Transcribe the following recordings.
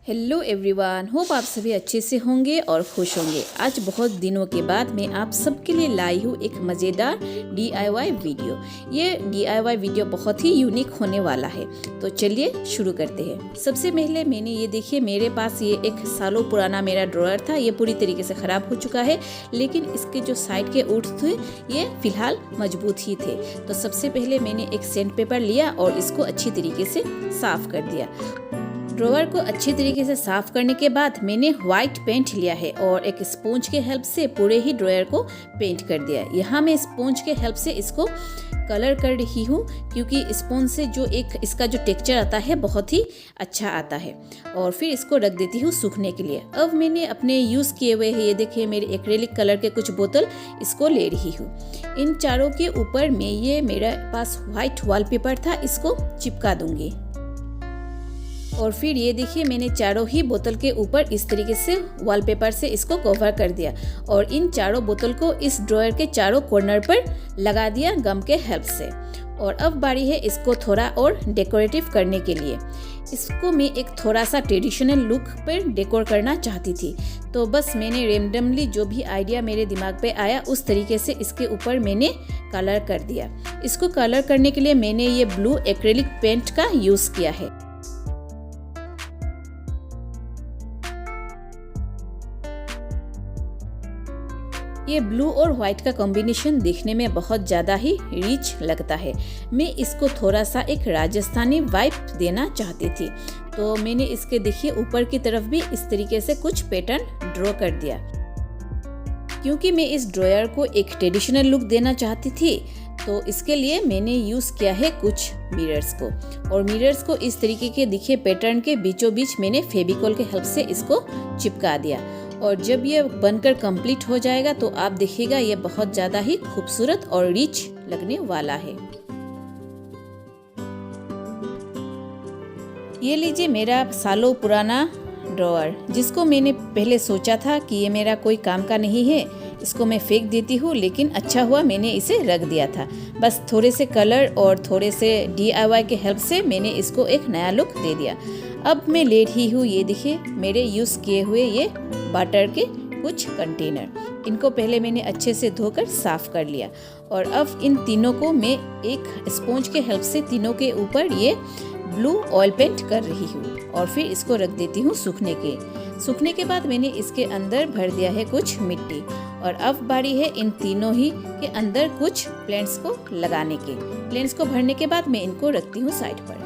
Hello everyone, hope आप सभी अच्छे से होंगे और खुश होंगे। आज बहुत दिनों के बाद मैं आप सबके लिए लाई हूँ एक मज़ेदार DIY वीडियो। ये DIY वीडियो बहुत ही यूनिक होने वाला है, तो चलिए शुरू करते हैं। सबसे पहले मैंने ये देखिए, मेरे पास ये एक सालों पुराना मेरा ड्रॉयर था। ये पूरी तरीके से ख़राब हो चुका है, लेकिन इसके जो साइड के ऊड थे ये फ़िलहाल मजबूत ही थे। तो सबसे पहले मैंने एक सैंड पेपर लिया और इसको अच्छी तरीके से साफ़ कर दिया। ड्रॉवर को अच्छी तरीके से साफ करने के बाद मैंने व्हाइट पेंट लिया है और एक स्पॉन्ज के हेल्प से पूरे ही ड्रॉयर को पेंट कर दिया। यहाँ मैं स्पॉन्ज के हेल्प से इसको कलर कर रही हूँ, क्योंकि स्पॉन्ज से जो एक इसका जो टेक्सचर आता है बहुत ही अच्छा आता है। और फिर इसको रख देती हूँ सूखने के लिए। अब मैंने अपने यूज़ किए हुए ये देखिए मेरे एक्रेलिक कलर के कुछ बोतल, इसको ले रही हूँ। इन चारों के ऊपर मैं ये मेरे पास व्हाइट वॉलपेपर था, इसको चिपका दूंगी। और फिर ये देखिए मैंने चारों ही बोतल के ऊपर इस तरीके से वॉलपेपर से इसको कवर कर दिया और इन चारों बोतल को इस ड्रॉयर के चारों कॉर्नर पर लगा दिया गम के हेल्प से। और अब बारी है इसको थोड़ा और डेकोरेटिव करने के लिए। इसको मैं एक थोड़ा सा ट्रेडिशनल लुक पर डेकोर करना चाहती थी, तो बस मैंने रेंडमली जो भी आइडिया मेरे दिमाग पे आया उस तरीके से इसके ऊपर मैंने कलर कर दिया। इसको कलर करने के लिए मैंने ये ब्लू एक्रेलिक पेंट का यूज़ किया है। ये ब्लू और व्हाइट का कॉम्बिनेशन दिखने में बहुत ज़्यादा ही रिच लगता है। मैं इसको थोड़ा सा एक राजस्थानी वाइब देना चाहती थी, तो मैंने इसके देखिए ऊपर की तरफ भी इस तरीके से कुछ पैटर्न ड्रॉ कर दिया। क्योंकि मैं इस ड्रॉयर को एक ट्रेडिशनल लुक देना चाहती थी, तो इसके लिए मैंने यूज़ किया है कुछ मिरर्स को। और मिरर्स को इस तरीके के दिखे पैटर्न के बीचों बीच मैंने फेविकॉल के हेल्प से इसको चिपका दिया। और जब ये बनकर कंप्लीट हो जाएगा तो आप देखिएगा ये बहुत ज़्यादा ही खूबसूरत और रिच लगने वाला है। ये लीजिए मेरा सालों पुराना ड्रॉअर, जिसको मैंने पहले सोचा था कि ये मेरा कोई काम का नहीं है, इसको मैं फेंक देती हूँ, लेकिन अच्छा हुआ मैंने इसे रख दिया था। बस थोड़े से कलर और थोड़े से DIY के हेल्प से मैंने इसको एक नया लुक दे दिया। अब मैं ले रही हूँ ये देखिए मेरे यूज़ किए हुए ये वाटर के कुछ कंटेनर। इनको पहले मैंने अच्छे से धोकर साफ कर लिया और अब इन तीनों को मैं एक स्पॉन्ज के हेल्प से तीनों के ऊपर ये ब्लू ऑयल पेंट कर रही हूँ और फिर इसको रख देती हूँ सूखने के बाद मैंने इसके अंदर भर दिया है कुछ मिट्टी। और अब बारी है इन तीनों ही के अंदर कुछ प्लेट्स को लगाने के। प्लेट्स को भरने के बाद मैं इनको रखती हूँ साइड पर।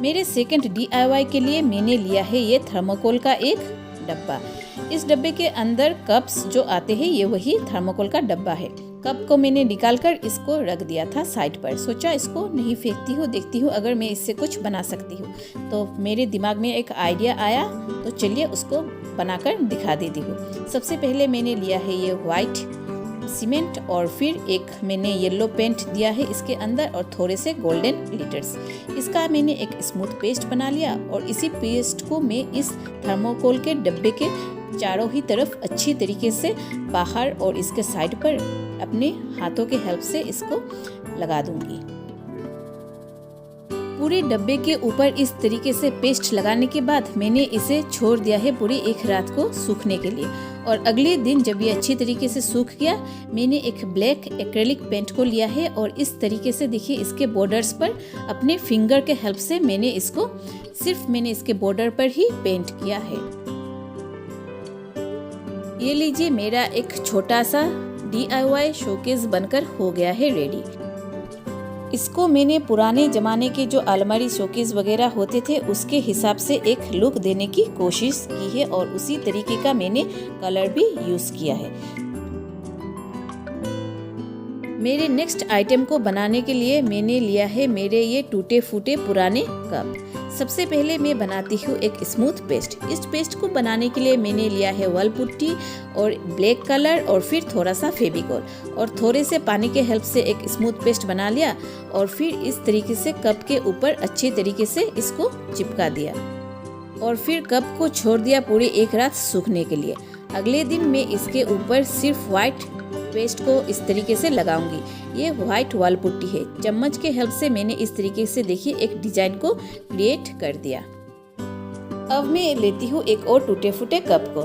मेरे सेकंड DIY के लिए मैंने लिया है ये थर्मोकोल का एक डब्बा। इस डब्बे के अंदर कप्स जो आते हैं ये वही थर्मोकोल का डब्बा है। कप को मैंने निकालकर इसको रख दिया था साइड पर। सोचा इसको नहीं फेंकती हूँ, देखती हूँ अगर मैं इससे कुछ बना सकती हूँ। तो मेरे दिमाग में एक आइडिया आया, तो चलिए उसको बनाकर दिखा देती हूँ। सबसे पहले मैंने लिया है ये व्हाइट सीमेंट और फिर एक मैंने येलो पेंट दिया है इसके अंदर और थोड़े से गोल्डन ग्लिटर्स। इसका मैंने एक स्मूथ पेस्ट बना लिया और इसी पेस्ट को मैं इस थर्मोकोल के डब्बे के चारों ही तरफ अच्छी तरीके से बाहर और इसके साइड पर अपने हाथों के हेल्प से इसको लगा दूंगी। पूरे डब्बे के ऊपर इस तरीके से पेस्ट लगाने के बाद मैंने इसे छोड़ दिया है पूरी एक रात को सूखने के लिए। और अगले दिन जब ये अच्छी तरीके से सूख गया, मैंने एक ब्लैक एक्रेलिक पेंट को लिया है और इस तरीके से देखिए इसके बॉर्डर्स पर अपने फिंगर के हेल्प से मैंने इसके बॉर्डर पर ही पेंट किया है। ये लीजिए मेरा एक छोटा सा DIY शोकेस बनकर हो गया है रेडी। इसको मैंने पुराने ज़माने के जो अलमारी शोकेस वगैरह होते थे उसके हिसाब से एक लुक देने की कोशिश की है और उसी तरीके का मैंने कलर भी यूज़ किया है। मेरे नेक्स्ट आइटम को बनाने के लिए मैंने लिया है मेरे ये टूटे फूटे पुराने कप। सबसे पहले मैं बनाती हूँ एक स्मूथ पेस्ट। इस पेस्ट को बनाने के लिए मैंने लिया है वॉल पुट्टी और ब्लैक कलर और फिर थोड़ा सा फेविकॉल और थोड़े से पानी के हेल्प से एक स्मूथ पेस्ट बना लिया और फिर इस तरीके से कप के ऊपर अच्छे तरीके से इसको चिपका दिया और फिर कप को छोड़ दिया पूरी एक रात सूखने के लिए। अगले दिन मैं इसके ऊपर सिर्फ व्हाइट पेस्ट को इस तरीके से लगाऊंगी। ये व्हाइट वॉल पुट्टी है। चम्मच के हेल्प से मैंने इस तरीके से देखिए एक डिजाइन को क्रिएट कर दिया। अब मैं लेती हूँ एक और टूटे फूटे कप को।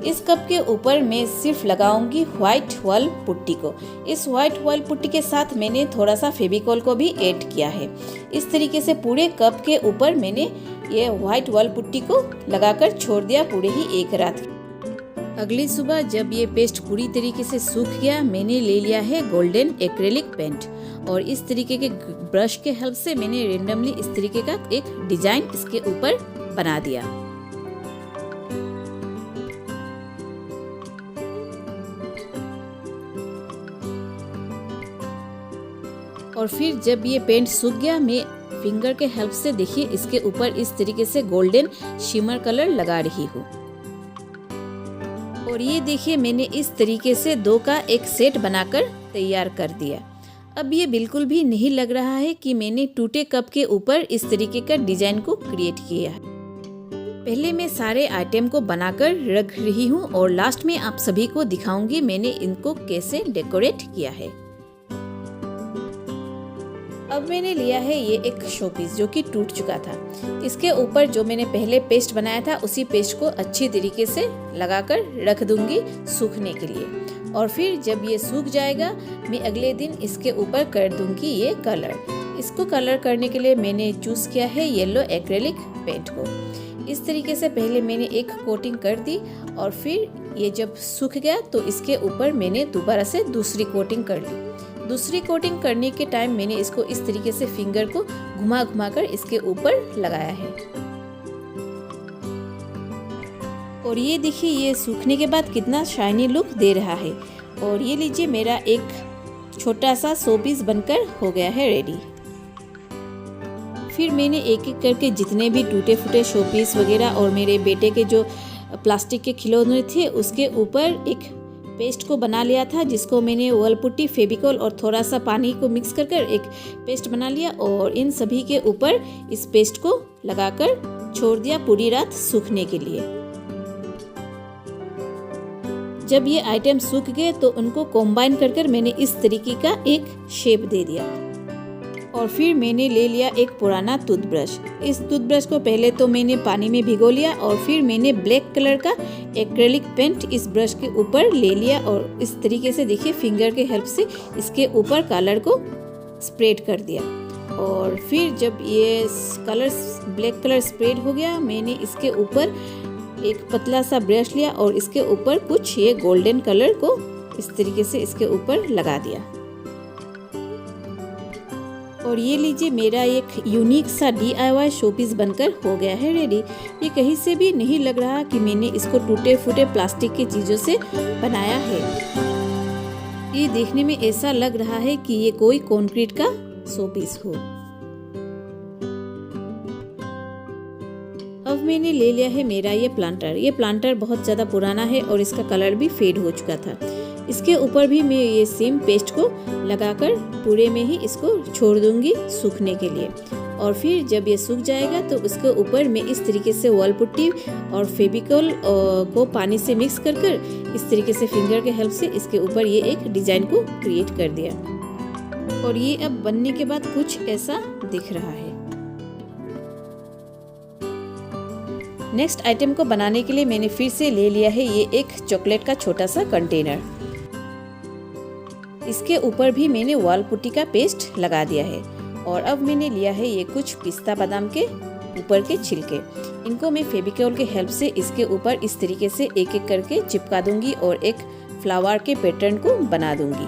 इस कप के ऊपर मैं सिर्फ लगाऊंगी व्हाइट वॉल पुट्टी को। इस व्हाइट वॉल पुट्टी के साथ मैंने थोड़ा सा फेविकॉल को भी ऐड किया है। इस तरीके से पूरे कप के ऊपर मैंने ये व्हाइट वॉल पुट्टी को लगाकर छोड़ दिया पूरे ही एक रात। अगली सुबह जब ये पेस्ट पूरी तरीके से सूख गया, मैंने ले लिया है गोल्डन एक्रेलिक पेंट और इस तरीके के ब्रश के हेल्प से मैंने रेंडमली इस तरीके का एक डिजाइन इसके ऊपर बना दिया। और फिर जब ये पेंट सूख गया, मैं फिंगर के हेल्प से देखिए इसके ऊपर इस तरीके से गोल्डन शिमर कलर लगा रही हूँ। और ये देखिए मैंने इस तरीके से 2 का एक सेट बनाकर तैयार कर दिया। अब ये बिल्कुल भी नहीं लग रहा है कि मैंने टूटे कप के ऊपर इस tरीके का डिजाइन को क्रिएट किया है। पहले मैं सारे आइटम को बनाकर रख रही हूँ और लास्ट में आप सभी को दिखाऊंगी मैंने इनको कैसे डेकोरेट किया है। अब मैंने लिया है ये एक शोपीस जो कि टूट चुका था। इसके ऊपर जो मैंने पहले पेस्ट बनाया था उसी पेस्ट को अच्छी तरीके से लगाकर रख दूंगी सूखने के लिए। और फिर जब ये सूख जाएगा, मैं अगले दिन इसके ऊपर कर दूंगी ये कलर। इसको कलर करने के लिए मैंने चूज किया है येलो एक्रेलिक पेंट को। इस तरीके से पहले मैंने एक कोटिंग कर दी और फिर ये जब सूख गया तो इसके ऊपर मैंने दोबारा से दूसरी कोटिंग कर ली। दूसरी कोटिंग करने के टाइम मैंने इसको इस तरीके से फिंगर को घुमा घुमा कर इसके ऊपर लगाया है। और ये देखिए ये सूखने के बाद कितना शाइनी लुक दे रहा है। और ये लीजिए मेरा एक छोटा सा शोपीस बनकर हो गया है रेडी। फिर मैंने एक एक करके जितने भी टूटे फूटे शोपीस वगैरह और मेरे बेटे के जो प्लास्टिक के खिलौने थे उसके ऊपर एक पेस्ट को बना लिया था, जिसको मैंने वॉल पुट्टी, फेविकॉल और थोड़ा सा पानी को मिक्स कर एक पेस्ट बना लिया और इन सभी के ऊपर इस पेस्ट को लगाकर छोड़ दिया पूरी रात सूखने के लिए। जब ये आइटम सूख गए तो उनको कंबाइन कर मैंने इस तरीके का एक शेप दे दिया। और फिर मैंने ले लिया एक पुराना टूथब्रश। इस टूथब्रश को पहले तो मैंने पानी में भिगो लिया और फिर मैंने ब्लैक कलर का एक्रेलिक पेंट इस ब्रश के ऊपर ले लिया और इस तरीके से देखिए फिंगर के हेल्प से इसके ऊपर कलर को स्प्रेड कर दिया। और फिर जब ये कलर ब्लैक कलर स्प्रेड हो गया, मैंने इसके ऊपर एक पतला सा ब्रश लिया और इसके ऊपर कुछ ये गोल्डन कलर को इस तरीके से इसके ऊपर लगा दिया। और ये लीजिए मेरा एक यूनिक सा DIY शोपीस बनकर हो गया है रेडी। ये कहीं से भी नहीं लग रहा कि मैंने इसको टूटे फूटे प्लास्टिक की चीज़ों से बनाया है। ये देखने में ऐसा लग रहा है कि ये कोई कंक्रीट का शोपीस हो। अब मैंने ले लिया है मेरा ये प्लांटर। ये प्लांटर बहुत ज़्यादा पुराना है और इसका कलर भी फेड हो चुका था। इसके ऊपर भी मैं ये सेम पेस्ट को लगाकर पूरे में ही इसको छोड़ दूंगी सूखने के लिए। और फिर जब ये सूख जाएगा तो उसके ऊपर मैं इस तरीके से वॉल पुट्टी और फेविकॉल को पानी से मिक्स कर इस तरीके से फिंगर के हेल्प से इसके ऊपर ये एक डिजाइन को क्रिएट कर दिया। और ये अब बनने के बाद कुछ ऐसा दिख रहा है। नेक्स्ट आइटम को बनाने के लिए मैंने फिर से ले लिया है ये एक चॉकलेट का छोटा सा कंटेनर। इसके ऊपर भी मैंने वॉल पुट्टी का पेस्ट लगा दिया है। और अब मैंने लिया है ये कुछ पिस्ता बादाम के ऊपर के छिलके। इनको मैं फेविकॉल के हेल्प से इसके ऊपर इस तरीके से एक एक करके चिपका दूंगी और एक फ्लावर के पैटर्न को बना दूंगी।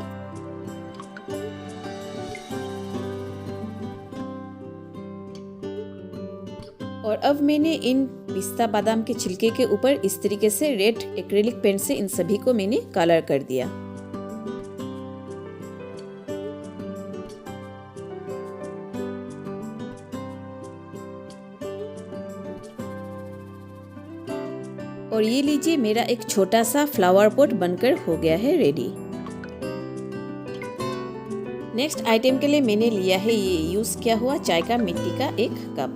और अब मैंने इन पिस्ता बादाम के छिलके के ऊपर इस तरीके से रेड एक्रेलिक पेंट से इन सभी को मैंने कलर कर दिया। और ये लीजिए मेरा एक छोटा सा फ्लावर पॉट बनकर हो गया है रेडी। नेक्स्ट आइटम के लिए मैंने लिया है ये यूज किया हुआ चाय का मिट्टी का एक कप।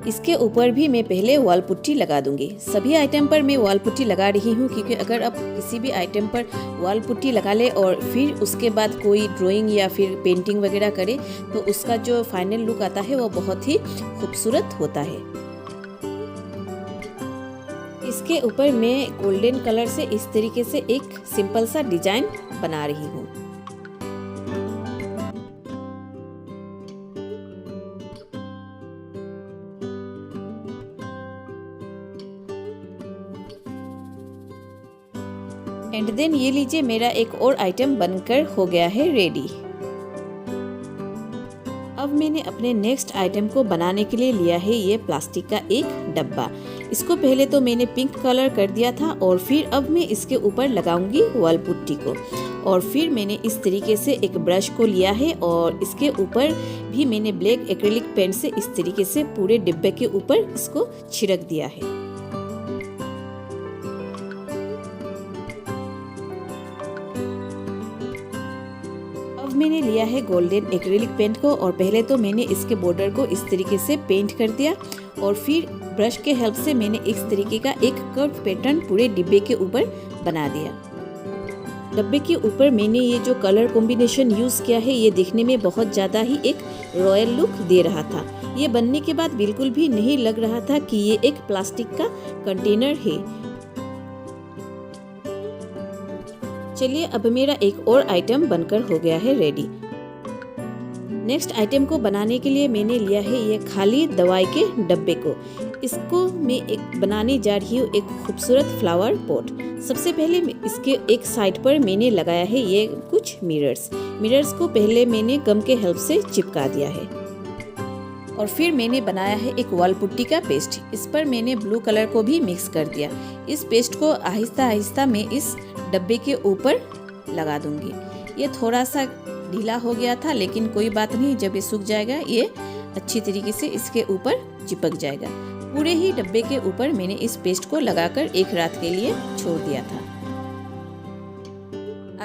इसके ऊपर भी मैं पहले वॉल पुट्टी लगा दूंगी। सभी आइटम पर मैं वॉल पुट्टी लगा रही हूँ क्योंकि अगर आप किसी भी आइटम पर वॉल पुट्टी लगा ले और फिर उसके बाद कोई ड्राइंग या फिर पेंटिंग वगैरह करे तो उसका जो फाइनल लुक आता है वो बहुत ही खूबसूरत होता है। इसके ऊपर मैं गोल्डन कलर से इस तरीके से एक सिंपल सा डिजाइन बना रही हूँ। एंड देन ये लीजिए, मेरा एक और आइटम बनकर हो गया है रेडी। अब मैंने अपने नेक्स्ट आइटम को बनाने के लिए लिया है ये प्लास्टिक का एक डब्बा। इसको पहले तो मैंने पिंक कलर कर दिया था और फिर अब मैं इसके ऊपर लगाऊंगी वॉल पुट्टी को। और फिर मैंने इस तरीके से एक ब्रश को लिया है और इसके ऊपर भी मैंने ब्लैक एक्रिलिक पेंट से इस तरीके से पूरे डिब्बे के ऊपर इसको छिड़क दिया है। मैंने लिया है गोल्डन एक्रिलिक पेंट को और पहले तो मैंने इसके बॉर्डर को इस तरीके से पेंट कर दिया और फिर ब्रश के हेल्प से मैंने इस तरीके का एक कर्व पैटर्न पूरे डिब्बे के ऊपर बना दिया। डिब्बे के ऊपर मैंने ये जो कलर कॉम्बिनेशन यूज किया है ये दिखने में बहुत ज़्यादा ही एक रॉयल लुक दे रहा था। ये बनने के बाद बिल्कुल भी नहीं लग रहा था कि ये एक प्लास्टिक का कंटेनर है। चलिए, अब मेरा एक और आइटम बनकर हो गया है रेडी। नेक्स्ट आइटम को बनाने के लिए मैंने लिया है ये खाली दवाई के डब्बे को। इसको मैं एक बनाने जा रही हूँ एक खूबसूरत फ्लावर पॉट। सबसे पहले इसके एक साइड पर मैंने लगाया है ये कुछ मिरर्स को पहले मैंने गम के हेल्प से चिपका दिया है। और फिर मैंने बनाया है एक वॉल पुट्टी का पेस्ट। इस पर मैंने ब्लू कलर को भी मिक्स कर दिया। इस पेस्ट को आहिस्ता आहिस्ता मैं इस डब्बे के ऊपर लगा दूंगी। ये थोड़ा सा ढीला हो गया था लेकिन कोई बात नहीं, जब ये सूख जाएगा ये अच्छी तरीके से इसके ऊपर चिपक जाएगा। पूरे ही डब्बे के ऊपर मैंने इस पेस्ट को लगाकर एक रात के लिए छोड़ दिया था।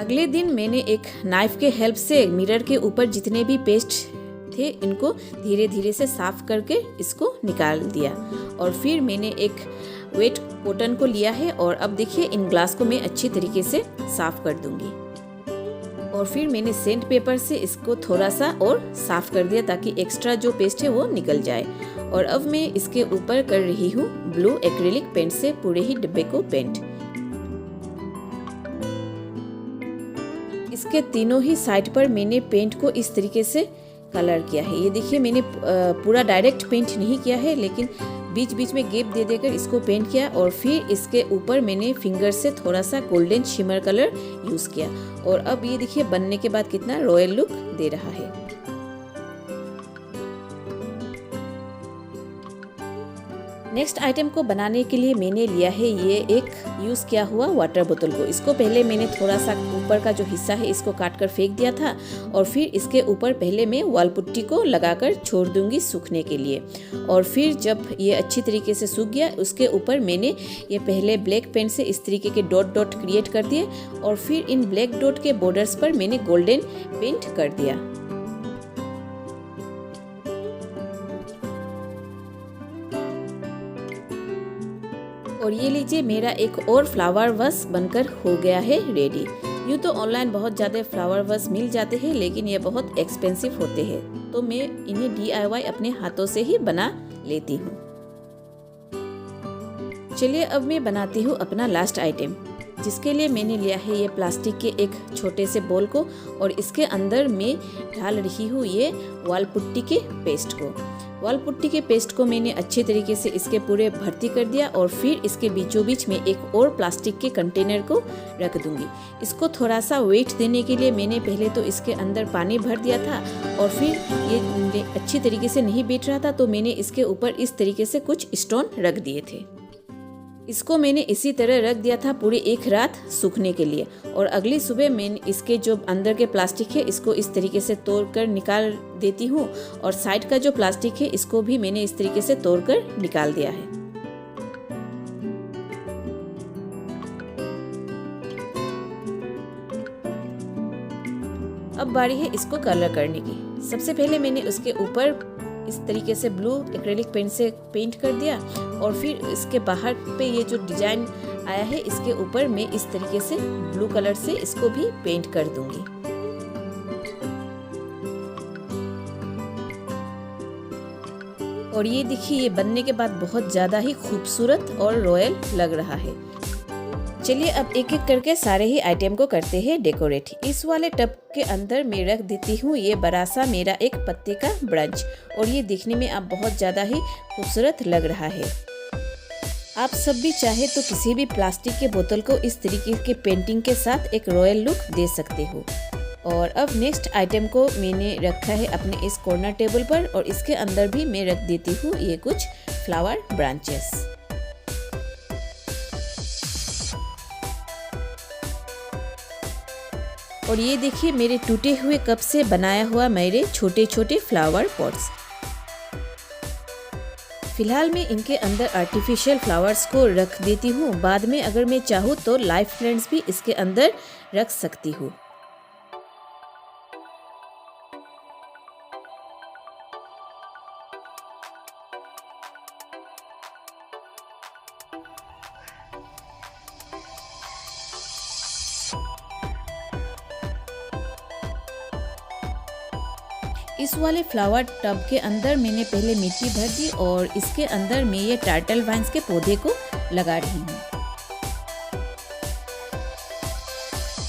अगले दिन मैंने एक नाइफ के हेल्प से मिरर के ऊपर जितने भी पेस्ट थे इनको धीरे धीरे से साफ करके इसको निकाल दिया। और फिर मैंने एक वेट कॉटन को लिया है और अब देखिए इन ग्लास को मैं अच्छी तरीके से साफ कर दूंगी। और फिर मैंने सेंड पेपर से इसको थोड़ा सा और साफ कर दिया ताकि एक्स्ट्रा जो पेस्ट है वो निकल जाए। और अब मैं इसके ऊपर कर रही हूँ ब्लू एक्रिलिक पेंट से पूरे ही डिब्बे को पेंट। इसके तीनों ही साइड पर मैंने पेंट को इस तरीके से कलर किया है। ये देखिए, मैंने पूरा डायरेक्ट पेंट नहीं किया है लेकिन बीच बीच में गैप दे देकर इसको पेंट किया। और फिर इसके ऊपर मैंने फिंगर से थोड़ा सा गोल्डन शिमर कलर यूज किया। और अब ये देखिए बनने के बाद कितना रॉयल लुक दे रहा है। नेक्स्ट आइटम को बनाने के लिए मैंने लिया है ये एक यूज किया हुआ वाटर बोतल को। इसको पहले मैंने थोड़ा सा ऊपर का जो हिस्सा है इसको काट कर फेंक दिया था और फिर इसके ऊपर पहले मैं वॉल पुट्टी को लगाकर छोड़ दूंगी सूखने के लिए। और फिर जब ये अच्छी तरीके से सूख गया उसके ऊपर मैंने ये पहले ब्लैक पेन से इस तरीके के डॉट डॉट क्रिएट कर दिए और फिर इन ब्लैक डॉट के बॉर्डर्स पर मैंने गोल्डन पेंट कर दिया। और ये लीजिए, मेरा एक और फ्लावर वस बनकर हो गया है रेडी। यूँ तो ऑनलाइन बहुत ज़्यादा फ्लावर वस मिल जाते हैं लेकिन ये बहुत एक्सपेंसिव होते हैं, तो मैं इन्हें DIY अपने हाथों से ही बना लेती हूँ। चलिए, अब मैं बनाती हूँ अपना लास्ट आइटम, जिसके लिए मैंने लिया है ये प्लास्टिक के एक छोटे से बोल को और इसके अंदर मैं डाल रही हूँ ये वॉल पुट्टी के पेस्ट को। वॉल पुट्टी के पेस्ट को मैंने अच्छे तरीके से इसके पूरे भर्ती कर दिया और फिर इसके बीचों बीच में एक और प्लास्टिक के कंटेनर को रख दूंगी। इसको थोड़ा सा वेट देने के लिए मैंने पहले तो इसके अंदर पानी भर दिया था और फिर ये अच्छी तरीके से नहीं बैठ रहा था तो मैंने इसके ऊपर इस तरीके से कुछ स्टोन रख दिए थे। इसको मैंने इसी तरह रख दिया था पूरी एक रात सूखने के लिए और अगली सुबह मैंने इसके जो अंदर के प्लास्टिक है इसको इस तरीके से तोड़कर निकाल देती हूँ और साइड का जो प्लास्टिक है इसको भी मैंने इस तरीके से तोड़कर निकाल दिया है। अब बारी है इसको कलर करने की। सबसे पहले मैंने उसके ऊपर इस तरीके से ब्लू एक्रेलिक पेंट से पेंट कर दिया और फिर इसके बाहर पे ये जो डिजाइन आया है इसके ऊपर मैं इस तरीके से ब्लू कलर से इसको भी पेंट कर दूंगी। और ये देखिए ये बनने के बाद बहुत ज़्यादा ही खूबसूरत और रॉयल लग रहा है। चलिए अब एक एक करके सारे ही आइटम को करते हैं डेकोरेट। इस वाले टब के अंदर मैं रख देती हूँ ये बड़ा सा मेरा एक पत्ते का ब्रंच, और ये दिखने में अब बहुत ज़्यादा ही खूबसूरत लग रहा है। आप सब भी चाहे तो किसी भी प्लास्टिक के बोतल को इस तरीके के पेंटिंग के साथ एक रॉयल लुक दे सकते हो। और अब नेक्स्ट आइटम को मैंने रखा है अपने इस कॉर्नर टेबल पर, और इसके अंदर भी मैं रख देती हूँ ये कुछ फ्लावर ब्रांचेस। और ये देखिए मेरे टूटे हुए कप से बनाया हुआ मेरे छोटे छोटे फ्लावर पॉट्स। फिलहाल मैं इनके अंदर आर्टिफिशियल फ्लावर्स को रख देती हूँ, बाद में अगर मैं चाहूँ तो लाइव प्लांट्स भी इसके अंदर रख सकती हूँ। इस वाले फ्लावर टब के अंदर मैंने पहले मिट्टी भर दी और इसके अंदर मैं ये टर्टल वाइन्स के पौधे को लगा रही हूँ।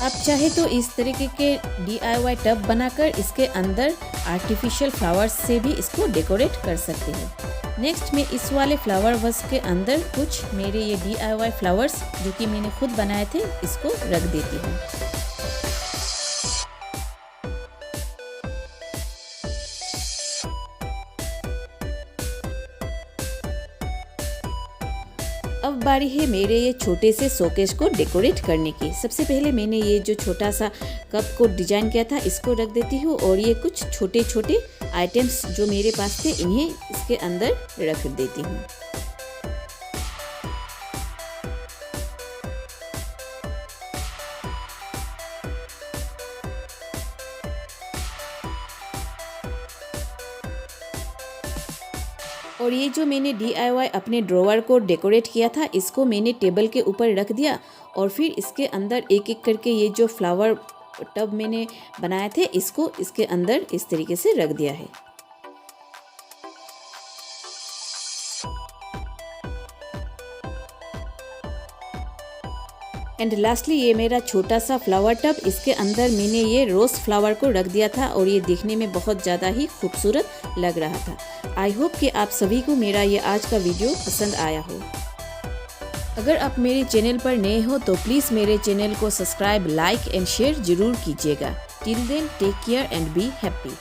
आप चाहे तो इस तरीके के DIY टब बनाकर इसके अंदर आर्टिफिशियल फ्लावर्स से भी इसको डेकोरेट कर सकते हैं। नेक्स्ट मैं इस वाले फ्लावर वस के अंदर कुछ मेरे ये DIY फ्लावर्स जो कि मैंने खुद बनाए थे इसको रख देती हूँ। अब बारी है मेरे ये छोटे से शोकेस को डेकोरेट करने की। सबसे पहले मैंने ये जो छोटा सा कप को डिजाइन किया था इसको रख देती हूँ, और ये कुछ छोटे छोटे आइटम्स जो मेरे पास थे इन्हें इसके अंदर रख देती हूँ। और ये जो मैंने DIY अपने ड्रॉवर को डेकोरेट किया था इसको मैंने टेबल के ऊपर रख दिया, और फिर इसके अंदर एक एक करके ये जो फ्लावर टब मैंने बनाए थे इसको इसके अंदर इस तरीके से रख दिया है। एंड लास्टली ये मेरा छोटा सा फ्लावर टब, इसके अंदर मैंने ये रोज़ फ्लावर को रख दिया था और ये देखने में बहुत ज़्यादा ही खूबसूरत लग रहा था। आई होप कि आप सभी को मेरा ये आज का वीडियो पसंद आया हो। अगर आप मेरे चैनल पर नए हो तो प्लीज़ मेरे चैनल को सब्सक्राइब, लाइक एंड शेयर जरूर कीजिएगा। Till then take care and be happy.